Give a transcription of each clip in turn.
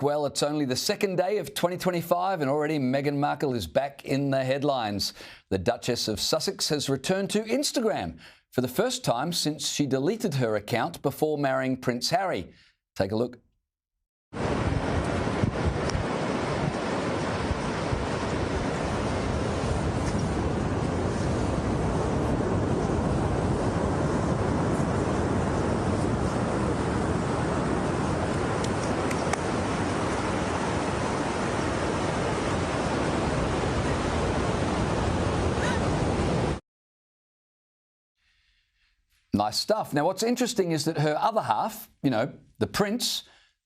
Well, it's only the second day of 2025 and already Meghan Markle is back in the headlines. The Duchess of Sussex has returned to Instagram for the first time since she deleted her account before marrying Prince Harry. Take a look. Nice stuff. Now, what's interesting is that her other half, the prince,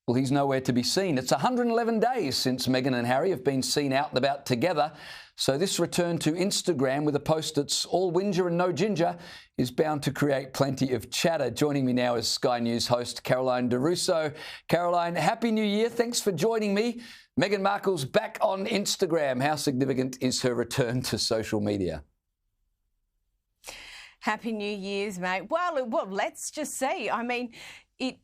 well, he's nowhere to be seen. It's 111 days since Meghan and Harry have been seen out and about together. So this return to Instagram with a post that's all whinger and no ginger is bound to create plenty of chatter. Joining me now is Sky News host Caroline de Russo. Caroline, Happy New Year. Thanks for joining me. Meghan Markle's back on Instagram. How significant is her return to social media? Happy New Year's, mate. Well, let's just see. I mean, it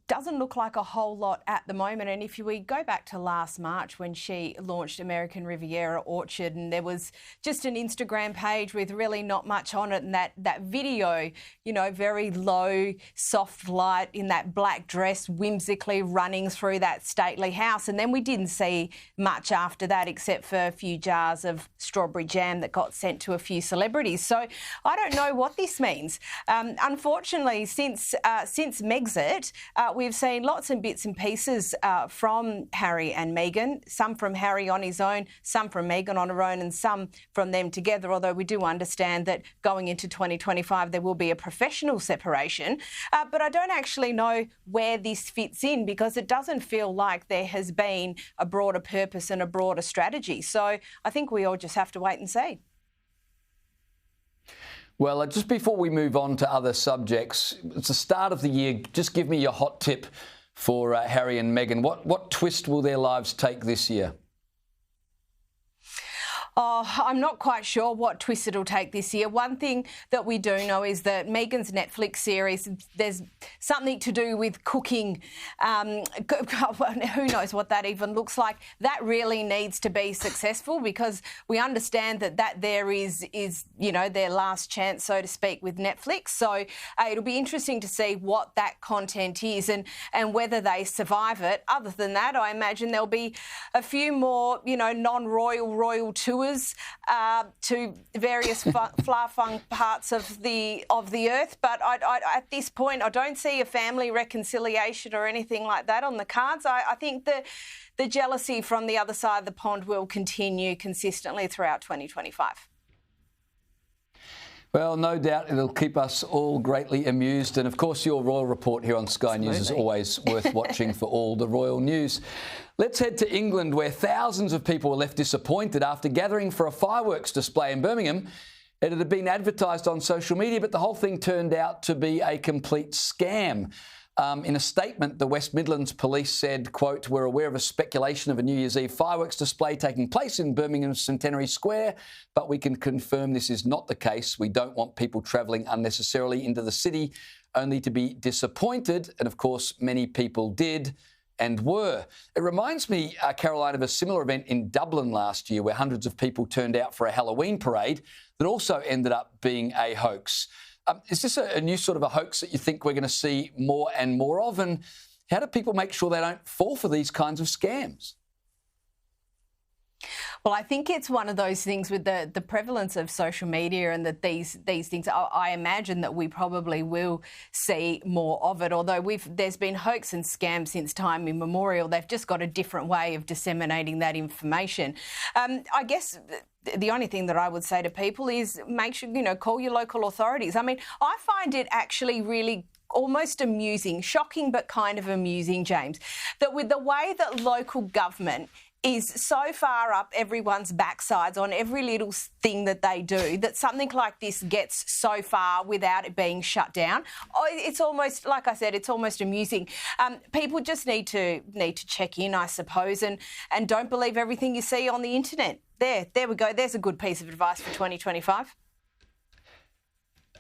doesn't look like a whole lot at the moment. And if we go back to last March when she launched American Riviera Orchard and there was just an Instagram page with really not much on it and that video, very low, soft light in that black dress whimsically running through that stately house. And then we didn't see much after that except for a few jars of strawberry jam that got sent to a few celebrities. So I don't know what this means. Unfortunately, since Megxit, we've seen lots and bits and pieces from Harry and Meghan, some from Harry on his own, some from Meghan on her own, and some from them together, although we do understand that going into 2025 there will be a professional separation. But I don't actually know where this fits in because it doesn't feel like there has been a broader purpose and a broader strategy. So I think we all just have to wait and see. Well, just before we move on to other subjects, it's the start of the year. Just give me your hot tip for Harry and Meghan. What twist will their lives take this year? Oh, I'm not quite sure what twist it'll take this year. One thing that we do know is that Meghan's Netflix series, there's something to do with cooking. Who knows what that even looks like. That really needs to be successful because we understand that there is their last chance, so to speak, with Netflix. So it'll be interesting to see what that content is and whether they survive it. Other than that, I imagine there'll be a few more, royal tours to various far-flung parts of the earth. But I at this point, I don't see a family reconciliation or anything like that on the cards. I think the jealousy from the other side of the pond will continue consistently throughout 2025. Well, no doubt it'll keep us all greatly amused. And, of course, your royal report here on Sky News is always worth watching for all the royal news. Let's head to England, where thousands of people were left disappointed after gathering for a fireworks display in Birmingham. It had been advertised on social media, but the whole thing turned out to be a complete scam. In a statement, the West Midlands Police said, quote, "We're aware of a speculation of a New Year's Eve fireworks display taking place in Birmingham's Centenary Square, but we can confirm this is not the case. We don't want people travelling unnecessarily into the city only to be disappointed." And, of course, many people did and were. It reminds me, Caroline, of a similar event in Dublin last year where hundreds of people turned out for a Halloween parade that also ended up being a hoax. Is this a new sort of a hoax that you think we're going to see more and more of? And how do people make sure they don't fall for these kinds of scams? Well, I think it's one of those things with the prevalence of social media and that these things, I imagine that we probably will see more of it, although there's been hoax and scams since time immemorial. They've just got a different way of disseminating that information. I guess the only thing that I would say to people is make sure, call your local authorities. I mean, I find it actually really almost amusing, shocking but kind of amusing, James, that with the way that local government is so far up everyone's backsides on every little thing that they do that something like this gets so far without it being shut down. It's almost, like I said, it's almost amusing. People just need to check in, I suppose, and don't believe everything you see on the internet. There we go. There's a good piece of advice for 2025.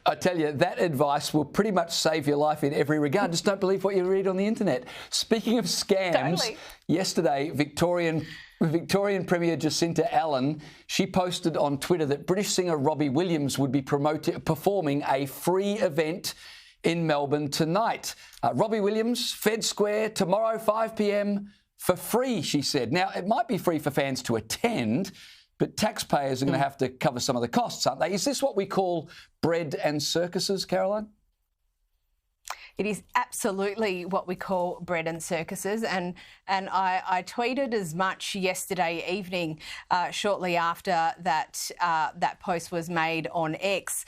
I tell you, that advice will pretty much save your life in every regard. Just don't believe what you read on the internet. Speaking of scams, yesterday, Victorian Premier Jacinta Allen, she posted on Twitter that British singer Robbie Williams would be performing a free event in Melbourne tonight. Robbie Williams, Fed Square, tomorrow 5 p.m. for free, she said. Now, it might be free for fans to attend, but taxpayers are going to have to cover some of the costs, aren't they? Is this what we call bread and circuses, Caroline? It is absolutely what we call bread and circuses, and I tweeted as much yesterday evening, shortly after that post was made on X.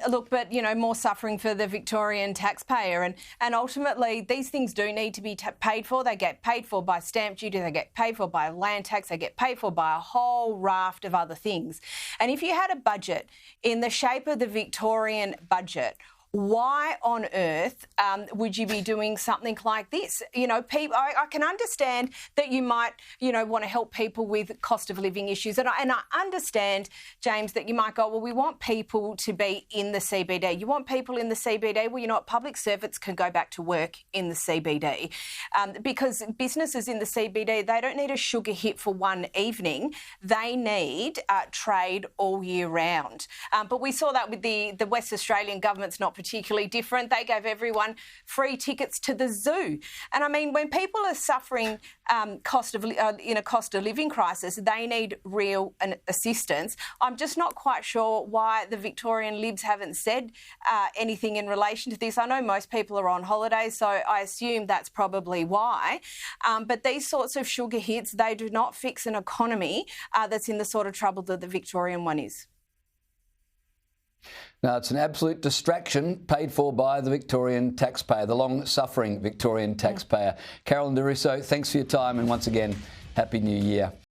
Look, but more suffering for the Victorian taxpayer, and ultimately these things do need to be paid for. They get paid for by stamp duty, they get paid for by land tax, they get paid for by a whole raft of other things. And if you had a budget in the shape of the Victorian budget, why on earth would you be doing something like this? People, I can understand that you might, want to help people with cost of living issues. And I understand, James, that you might go, well, we want people to be in the CBD. You want people in the CBD? Well, public servants can go back to work in the CBD because businesses in the CBD, they don't need a sugar hit for one evening. They need trade all year round. But we saw that with the West Australian government's not particularly different. They gave everyone free tickets to the zoo. And I mean, when people are suffering in a cost of living crisis, they need real assistance. I'm just not quite sure why the Victorian Libs haven't said anything in relation to this. I know most people are on holiday, so I assume that's probably why. But these sorts of sugar hits, they do not fix an economy that's in the sort of trouble that the Victorian one is. Now, it's an absolute distraction paid for by the Victorian taxpayer, the long-suffering Victorian taxpayer. Caroline de Russo, thanks for your time, and once again, Happy New Year.